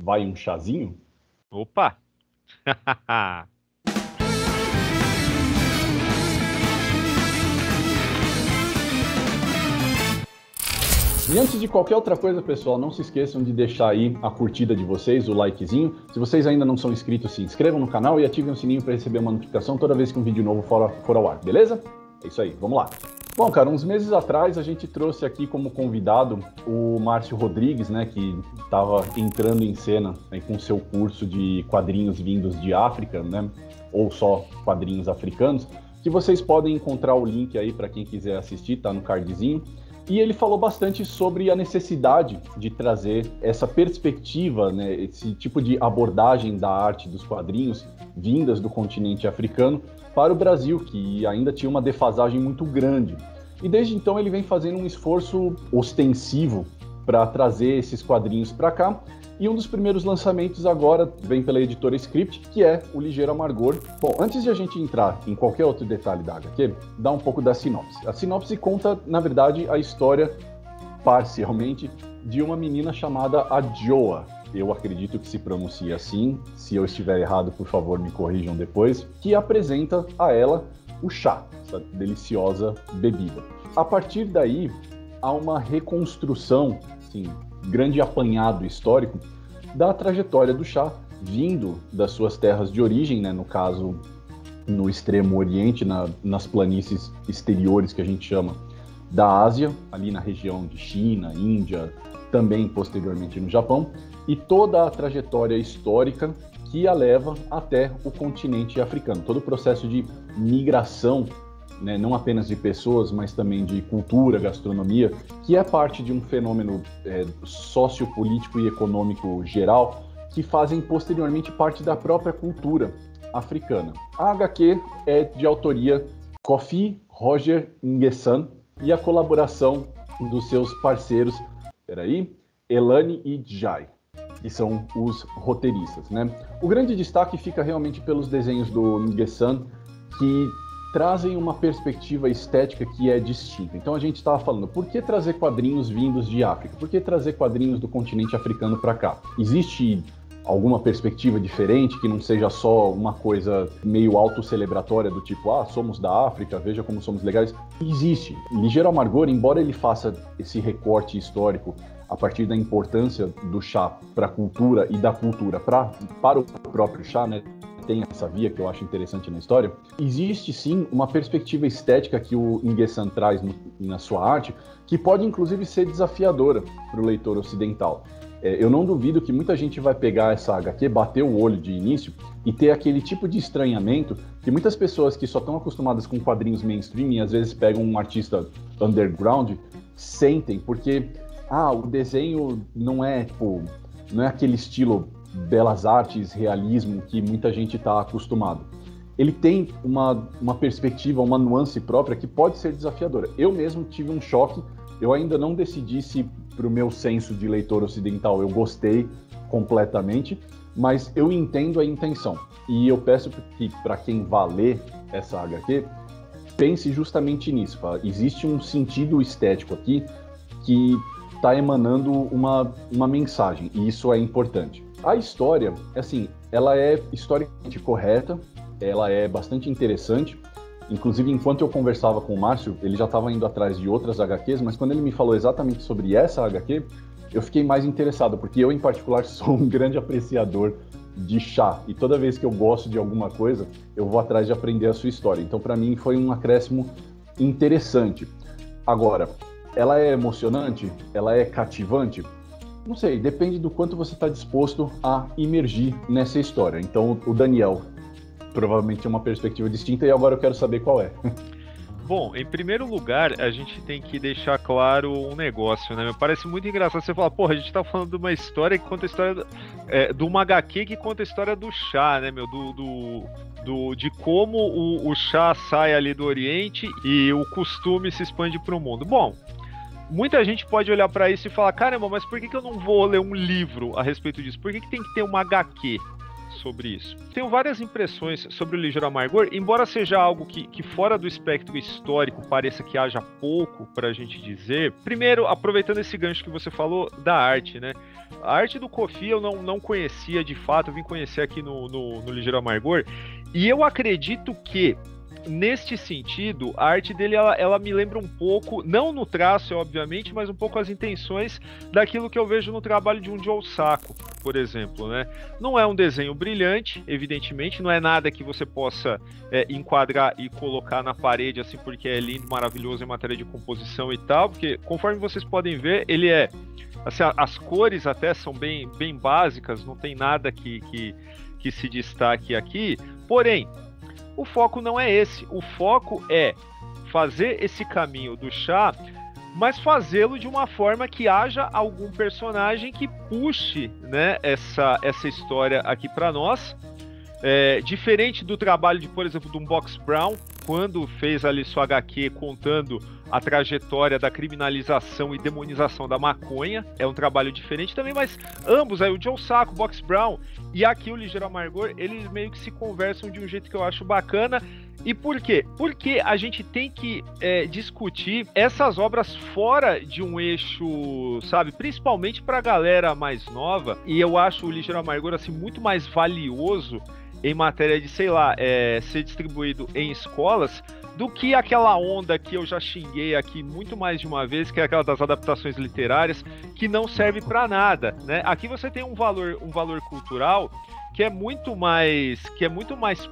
vai um chazinho? Opa! E antes de qualquer outra coisa, pessoal, não se esqueçam de deixar aí a curtida de vocês, o likezinho. Se vocês ainda não são inscritos, se inscrevam no canal e ativem o sininho para receber uma notificação toda vez que um vídeo novo for ao ar, beleza? É isso aí, vamos lá. Bom, cara, uns meses atrás a gente trouxe aqui como convidado o Márcio Rodrigues, né, que estava entrando em cena aí com seu curso de quadrinhos vindos de África, né, ou só quadrinhos africanos, que vocês podem encontrar o link aí para quem quiser assistir, tá no cardzinho. E ele falou bastante sobre a necessidade de trazer essa perspectiva, né, esse tipo de abordagem da arte dos quadrinhos vindas do continente africano para o Brasil, que ainda tinha uma defasagem muito grande. E desde então ele vem fazendo um esforço ostensivo para trazer esses quadrinhos para cá. E um dos primeiros lançamentos agora vem pela editora Script, que é o Ligeiro Amargor. Bom, antes de a gente entrar em qualquer outro detalhe da HQ, dá um pouco da sinopse. A sinopse conta, na verdade, a história, parcialmente, de uma menina chamada Adjoa. Eu acredito que se pronuncia assim. Se eu estiver errado, por favor, me corrijam depois. Que apresenta a ela o chá, essa deliciosa bebida. A partir daí, há uma reconstrução, assim, grande apanhado histórico da trajetória do chá, vindo das suas terras de origem, né, no caso, no extremo oriente, nas planícies exteriores que a gente chama da Ásia, ali na região de China, Índia, também posteriormente no Japão, e toda a trajetória histórica que a leva até o continente africano, todo o processo de migração, né, não apenas de pessoas, mas também de cultura, gastronomia, que é parte de um fenômeno sociopolítico e econômico geral, que fazem posteriormente parte da própria cultura africana. A HQ é de autoria Kofi Roger Nguessan e a colaboração dos seus parceiros, Elane e Jai, que são os roteiristas, né? O grande destaque fica realmente pelos desenhos do Nguessan, que trazem uma perspectiva estética que é distinta. Então a gente estava falando, por que trazer quadrinhos vindos de África? Por que trazer quadrinhos do continente africano para cá? Existe alguma perspectiva diferente, que não seja só uma coisa meio autocelebratória do tipo, somos da África, veja como somos legais? Existe. Ligeiro Amargor, embora ele faça esse recorte histórico a partir da importância do chá para a cultura e da cultura para o próprio chá, né? Tem essa via que eu acho interessante na história, existe sim uma perspectiva estética que o Nguessan traz na sua arte, que pode inclusive ser desafiadora para o leitor ocidental. Eu não duvido que muita gente vai pegar essa HQ, bater o olho de início e ter aquele tipo de estranhamento que muitas pessoas que só estão acostumadas com quadrinhos mainstream e às vezes pegam um artista underground, sentem, porque o desenho não é aquele estilo belas artes, realismo, que muita gente está acostumado. Ele tem uma perspectiva, uma nuance própria que pode ser desafiadora. Eu mesmo tive um choque, eu ainda não decidi se, para o meu senso de leitor ocidental, eu gostei completamente, mas eu entendo a intenção. E eu peço que, para quem vá ler essa HQ, pense justamente nisso. Existe um sentido estético aqui que está emanando uma mensagem, e isso é importante. A história, assim, ela é historicamente correta, ela é bastante interessante. Inclusive, enquanto eu conversava com o Márcio, ele já estava indo atrás de outras HQs, mas quando ele me falou exatamente sobre essa HQ, eu fiquei mais interessado, porque eu, em particular, sou um grande apreciador de chá, e toda vez que eu gosto de alguma coisa, eu vou atrás de aprender a sua história. Então, para mim, foi um acréscimo interessante. Agora, ela é emocionante? Ela é cativante? Não sei, depende do quanto você está disposto a imergir nessa história. Então, o Daniel provavelmente tem uma perspectiva distinta e agora eu quero saber qual é. Bom, em primeiro lugar, a gente tem que deixar claro um negócio, né? Me parece muito engraçado você falar, porra, a gente tá falando de uma história que conta a história de uma HQ que conta a história do chá, né, meu? De como o chá sai ali do Oriente e o costume se expande para o mundo. Bom, muita gente pode olhar pra isso e falar, caramba, mas por que eu não vou ler um livro a respeito disso? Por que tem que ter uma HQ sobre isso. Tenho várias impressões sobre o Ligeiro Amargor, embora seja algo que fora do espectro histórico pareça que haja pouco pra gente dizer. Primeiro, aproveitando esse gancho que você falou da arte, né? A arte do Kofi eu não conhecia de fato, eu vim conhecer aqui no Ligeiro Amargor, e eu acredito que neste sentido, a arte dele, ela me lembra um pouco, não no traço, obviamente, mas um pouco as intenções daquilo que eu vejo no trabalho de um Joe Sacco, por exemplo, né? Não é um desenho brilhante, evidentemente, não é nada que você possa enquadrar e colocar na parede, assim, porque é lindo, maravilhoso em matéria de composição e tal, porque, conforme vocês podem ver, ele é, assim, as cores até são bem básicas, não tem nada que se destaque aqui, porém, o foco não é esse. O foco é fazer esse caminho do chá, mas fazê-lo de uma forma que haja algum personagem que puxe, né, essa história aqui para nós. Diferente do trabalho de, por exemplo, do Box Brown, quando fez ali sua HQ contando a trajetória da criminalização e demonização da maconha. É um trabalho diferente também, mas ambos, aí o Joe Sacco, o Box Brown e aqui o Ligeiro Amargor, eles meio que se conversam de um jeito que eu acho bacana. E por quê? Porque a gente tem que discutir essas obras fora de um eixo, sabe? Principalmente pra galera mais nova. E eu acho o Ligeiro Amargor, assim, muito mais valioso em matéria de, sei lá, ser distribuído em escolas, do que aquela onda que eu já xinguei aqui muito mais de uma vez, que é aquela das adaptações literárias, que não serve para nada, né? Aqui você tem um valor cultural que é muito mais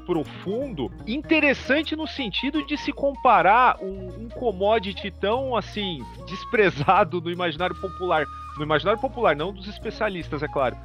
profundo, interessante no sentido de se comparar um commodity tão, assim, desprezado no imaginário popular, não dos especialistas, é claro,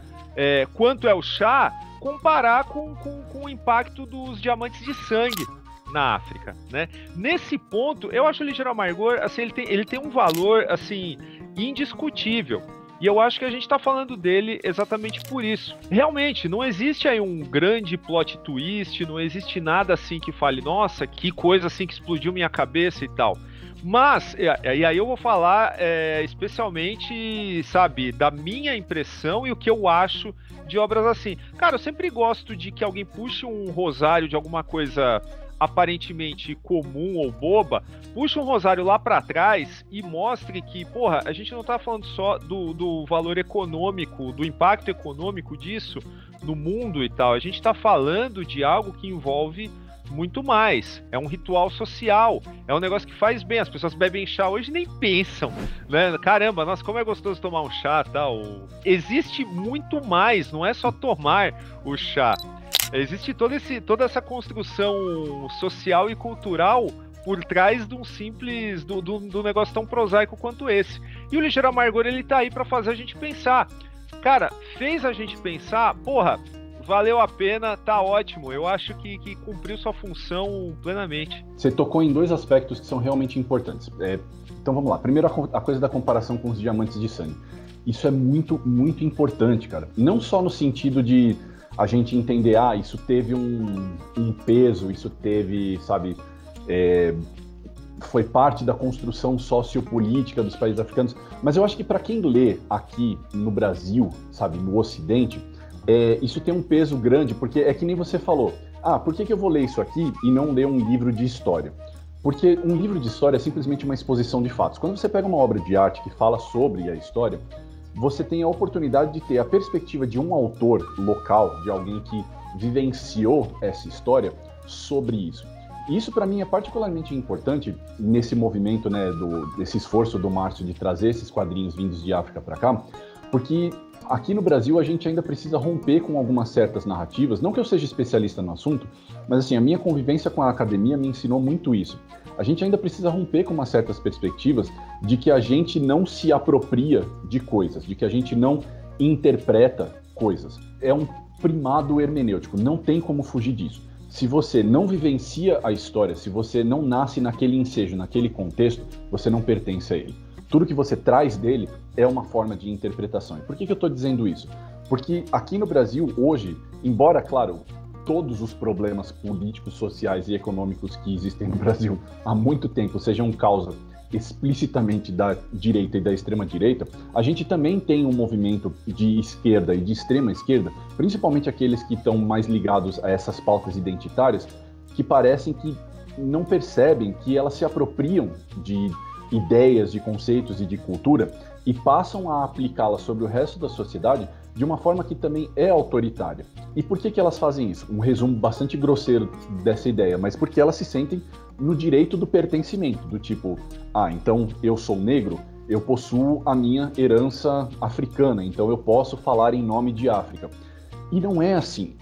quanto é o chá, comparar com o impacto dos diamantes de sangue na África, né? Nesse ponto, eu acho o Ligeiro Amargor, assim, ele tem um valor, assim, indiscutível. E eu acho que a gente tá falando dele exatamente por isso. Realmente, não existe aí um grande plot twist, não existe nada assim que fale, nossa, que coisa assim que explodiu minha cabeça e tal. Mas, e aí eu vou falar especialmente, sabe, da minha impressão e o que eu acho de obras assim. Cara, eu sempre gosto de que alguém puxe um rosário de alguma coisa aparentemente comum ou boba, puxa um rosário lá pra trás e mostre que, porra, a gente não tá falando só do valor econômico, do impacto econômico disso no mundo e tal, a gente tá falando de algo que envolve muito mais, é um ritual social, é um negócio que faz bem, as pessoas bebem chá hoje e nem pensam, né, caramba, nossa, como é gostoso tomar um chá e tal, existe muito mais, não é só tomar o chá, existe toda essa construção social e cultural por trás de um simples, do negócio tão prosaico quanto esse. E o Ligeiro Amargor, ele tá aí pra fazer a gente pensar. Cara, fez a gente pensar, porra, valeu a pena, tá ótimo. Eu acho que cumpriu sua função plenamente. Você tocou em dois aspectos que são realmente importantes. Então vamos lá. Primeiro, a coisa da comparação com os diamantes de sangue. Isso é muito, muito importante, cara. Não só no sentido de a gente entender, isso teve um peso, isso teve, sabe, foi parte da construção sociopolítica dos países africanos, mas eu acho que para quem lê aqui no Brasil, sabe, no Ocidente, isso tem um peso grande, porque é que nem você falou, por que eu vou ler isso aqui e não ler um livro de história? Porque um livro de história é simplesmente uma exposição de fatos. Quando você pega uma obra de arte que fala sobre a história, você tem a oportunidade de ter a perspectiva de um autor local, de alguém que vivenciou essa história sobre isso. E isso, para mim, é particularmente importante nesse movimento, né, desse esforço do Márcio de trazer esses quadrinhos vindos de África para cá, porque aqui no Brasil a gente ainda precisa romper com algumas certas narrativas, não que eu seja especialista no assunto, mas assim, a minha convivência com a academia me ensinou muito isso. A gente ainda precisa romper com umas certas perspectivas de que a gente não se apropria de coisas, de que a gente não interpreta coisas. É um primado hermenêutico, não tem como fugir disso. Se você não vivencia a história, se você não nasce naquele ensejo, naquele contexto, você não pertence a ele. Tudo que você traz dele é uma forma de interpretação. E por que eu estou dizendo isso? Porque aqui no Brasil, hoje, embora, claro, todos os problemas políticos, sociais e econômicos que existem no Brasil há muito tempo sejam causa explicitamente da direita e da extrema-direita, a gente também tem um movimento de esquerda e de extrema-esquerda, principalmente aqueles que estão mais ligados a essas pautas identitárias, que parecem que não percebem que elas se apropriam de ideias, de conceitos e de cultura e passam a aplicá-las sobre o resto da sociedade de uma forma que também é autoritária. E por que elas fazem isso? Um resumo bastante grosseiro dessa ideia, mas porque elas se sentem no direito do pertencimento, do tipo, então eu sou negro, eu possuo a minha herança africana, então eu posso falar em nome de África. E não é assim.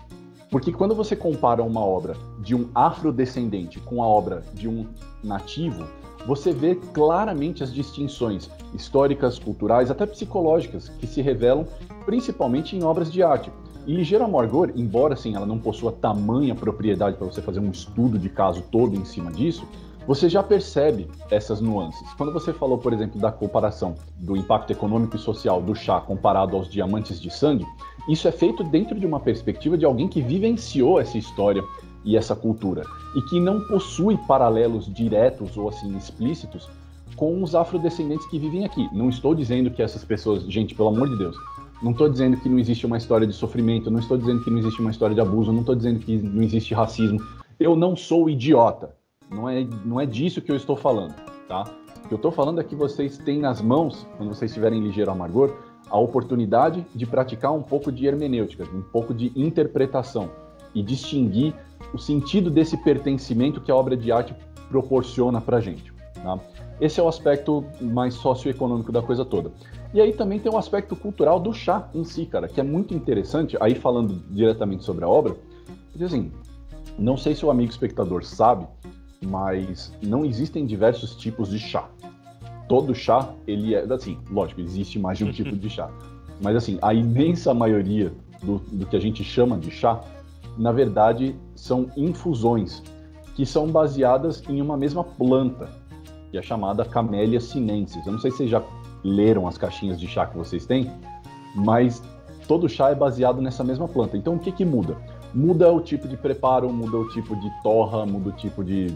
Porque quando você compara uma obra de um afrodescendente com a obra de um nativo, você vê claramente as distinções históricas, culturais, até psicológicas, que se revelam principalmente em obras de arte. E Ligeia Amargor, embora assim, ela não possua tamanha propriedade para você fazer um estudo de caso todo em cima disso, você já percebe essas nuances. Quando você falou, por exemplo, da comparação do impacto econômico e social do chá comparado aos diamantes de sangue, isso é feito dentro de uma perspectiva de alguém que vivenciou essa história e essa cultura, e que não possui paralelos diretos ou assim explícitos com os afrodescendentes que vivem aqui. Não estou dizendo que essas pessoas, gente, pelo amor de Deus, não estou dizendo que não existe uma história de sofrimento, não estou dizendo que não existe uma história de abuso, não estou dizendo que não existe racismo. Eu não sou idiota, não é disso que eu estou falando, tá? O que eu estou falando é que vocês têm nas mãos, quando vocês estiverem Ligeia Amargor, a oportunidade de praticar um pouco de hermenêutica, um pouco de interpretação e distinguir o sentido desse pertencimento que a obra de arte proporciona para a gente. Tá? Esse é o aspecto mais socioeconômico da coisa toda. E aí também tem um aspecto cultural do chá em si, cara, que é muito interessante, aí falando diretamente sobre a obra, porque assim, não sei se o amigo espectador sabe, mas não existem diversos tipos de chá. Todo chá, ele é, assim, lógico, existe mais de um tipo de chá, mas assim, a imensa maioria do que a gente chama de chá, na verdade, são infusões, que são baseadas em uma mesma planta, que é chamada Camellia sinensis. Eu não sei se vocês já leram as caixinhas de chá que vocês têm, mas todo chá é baseado nessa mesma planta. Então, o que muda? Muda o tipo de preparo, muda o tipo de torra, muda o tipo de,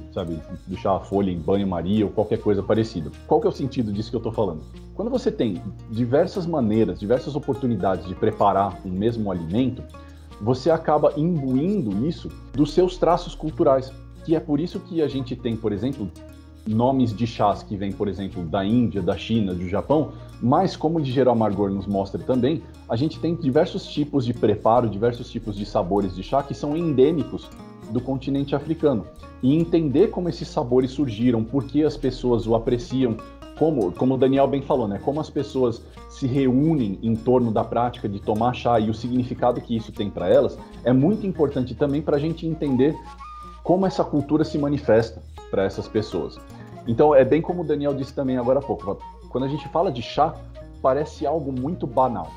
de chá, folha em banho-maria ou qualquer coisa parecida. Qual que é o sentido disso que eu estou falando? Quando você tem diversas maneiras, diversas oportunidades de preparar um mesmo alimento, você acaba imbuindo isso dos seus traços culturais, que é por isso que a gente tem, por exemplo, nomes de chás que vêm, por exemplo, da Índia, da China, do Japão, mas como o Ligeia Amargor nos mostra também, a gente tem diversos tipos de preparo, diversos tipos de sabores de chá que são endêmicos do continente africano. E entender como esses sabores surgiram, por que as pessoas o apreciam, como o Daniel bem falou, né? Como as pessoas se reúnem em torno da prática de tomar chá e o significado que isso tem para elas, é muito importante também para a gente entender como essa cultura se manifesta para essas pessoas. Então, é bem como o Daniel disse também agora há pouco, quando a gente fala de chá, parece algo muito banal,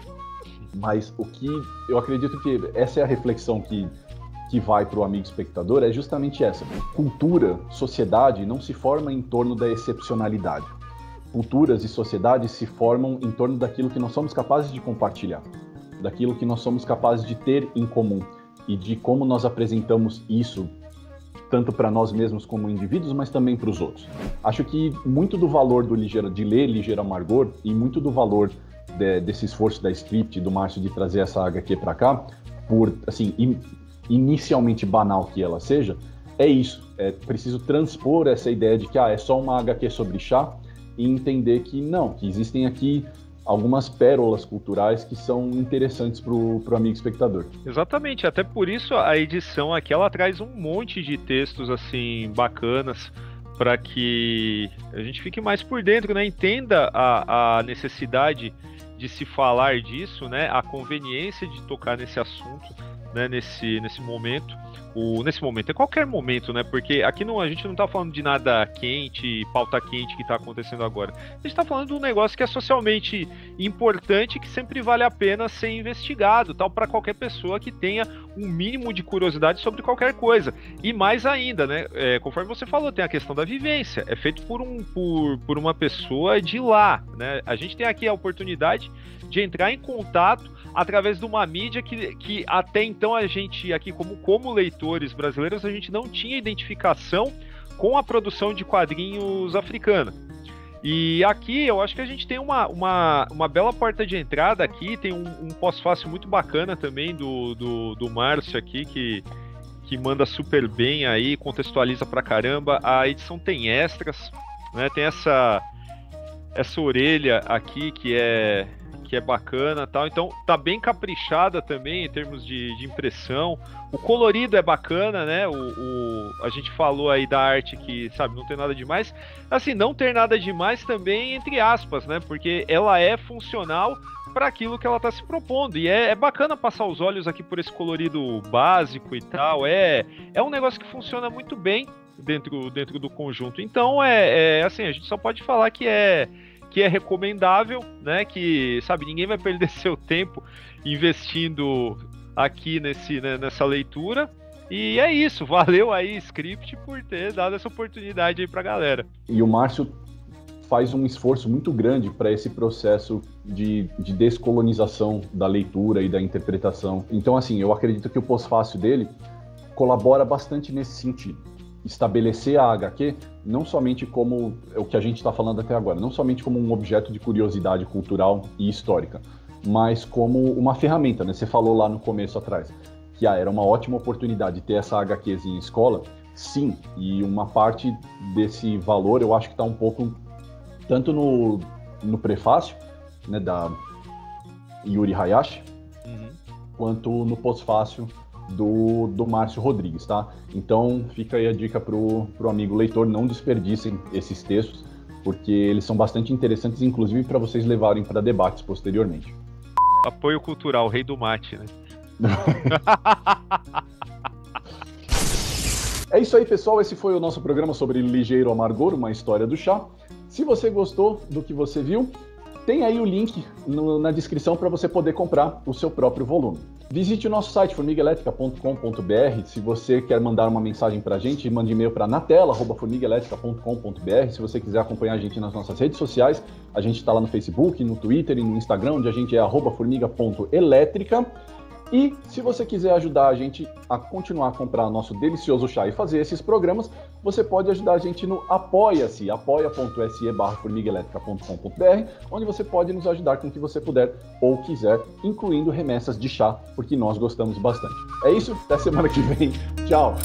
mas o que eu acredito que essa é a reflexão que vai para o amigo espectador, é justamente essa. Cultura, sociedade, não se forma em torno da excepcionalidade. Culturas e sociedades se formam em torno daquilo que nós somos capazes de compartilhar, daquilo que nós somos capazes de ter em comum e de como nós apresentamos isso tanto para nós mesmos como indivíduos, mas também para os outros. Acho que muito do valor de ler Ligeia Amargor e muito do valor desse esforço da Script, do Márcio, de trazer essa HQ para cá, por, assim, inicialmente banal que ela seja, é isso. É preciso transpor essa ideia de que é só uma HQ sobre chá e entender que não, que existem aqui algumas pérolas culturais que são interessantes para o amigo espectador. Exatamente, até por isso a edição aqui ela traz um monte de textos assim bacanas para que a gente fique mais por dentro, né? Entenda a necessidade de se falar disso, né? A conveniência de tocar nesse assunto, né? Nesse momento. Nesse momento, é qualquer momento, né? Porque aqui a gente não tá falando de nada quente, pauta quente que tá acontecendo agora. A gente tá falando de um negócio que é socialmente importante, que sempre vale a pena ser investigado, tal, para qualquer pessoa que tenha um mínimo de curiosidade sobre qualquer coisa. E mais ainda, né? Conforme você falou, tem a questão da vivência. É feito por uma pessoa de lá, né? A gente tem aqui a oportunidade de entrar em contato através de uma mídia que até então a gente aqui, como leitores brasileiros, a gente não tinha identificação com a produção de quadrinhos africana. E aqui eu acho que a gente tem uma bela porta de entrada aqui, tem um pós-fácil muito bacana também do Márcio aqui, que manda super bem aí, contextualiza pra caramba. A edição tem extras, né? Tem essa orelha aqui que é bacana, tal. Então tá bem caprichada também em termos de impressão. O colorido é bacana, né? A gente falou aí da arte que, sabe, não tem nada demais. Assim, não ter nada demais também, entre aspas, né? Porque ela é funcional para aquilo que ela tá se propondo. E é bacana passar os olhos aqui por esse colorido básico e tal. É um negócio que funciona muito bem dentro do conjunto. Então, assim, a gente só pode falar que é recomendável, né? Que, sabe, ninguém vai perder seu tempo investindo aqui nessa leitura. E é isso, valeu aí, Script, por ter dado essa oportunidade aí pra galera. E o Márcio faz um esforço muito grande para esse processo de descolonização da leitura e da interpretação. Então, assim, eu acredito que o pós-fácil dele colabora bastante nesse sentido. Estabelecer a HQ não somente como o que a gente está falando até agora, não somente como um objeto de curiosidade cultural e histórica, mas como uma ferramenta, né? Você falou lá no começo atrás que era uma ótima oportunidade ter essa HQzinha em escola. Sim, e uma parte desse valor eu acho que está um pouco tanto no prefácio, né, da Yuri Hayashi, quanto no pós-fácio do Márcio Rodrigues, tá? Então fica aí a dica pro amigo leitor, não desperdicem esses textos, porque eles são bastante interessantes, inclusive para vocês levarem para debates posteriormente. Apoio cultural, rei do mate, né? É isso aí, pessoal, esse foi o nosso programa sobre Ligeiro Amargor, uma história do chá. Se você gostou do que você viu, tem aí o link na descrição para você poder comprar o seu próprio volume. Visite o nosso site formiguaelétrica.com.br. Se você quer mandar uma mensagem para a gente, mande e-mail para natela@formiguaelétrica.com.br. Se você quiser acompanhar a gente nas nossas redes sociais, a gente está lá no Facebook, no Twitter e no Instagram, onde a gente é @formiga.elétrica. E se você quiser ajudar a gente a continuar a comprar nosso delicioso chá e fazer esses programas, você pode ajudar a gente no Apoia-se, apoia.se/formiguaelétrica.com.br, onde você pode nos ajudar com o que você puder ou quiser, incluindo remessas de chá, porque nós gostamos bastante. É isso, até semana que vem. Tchau!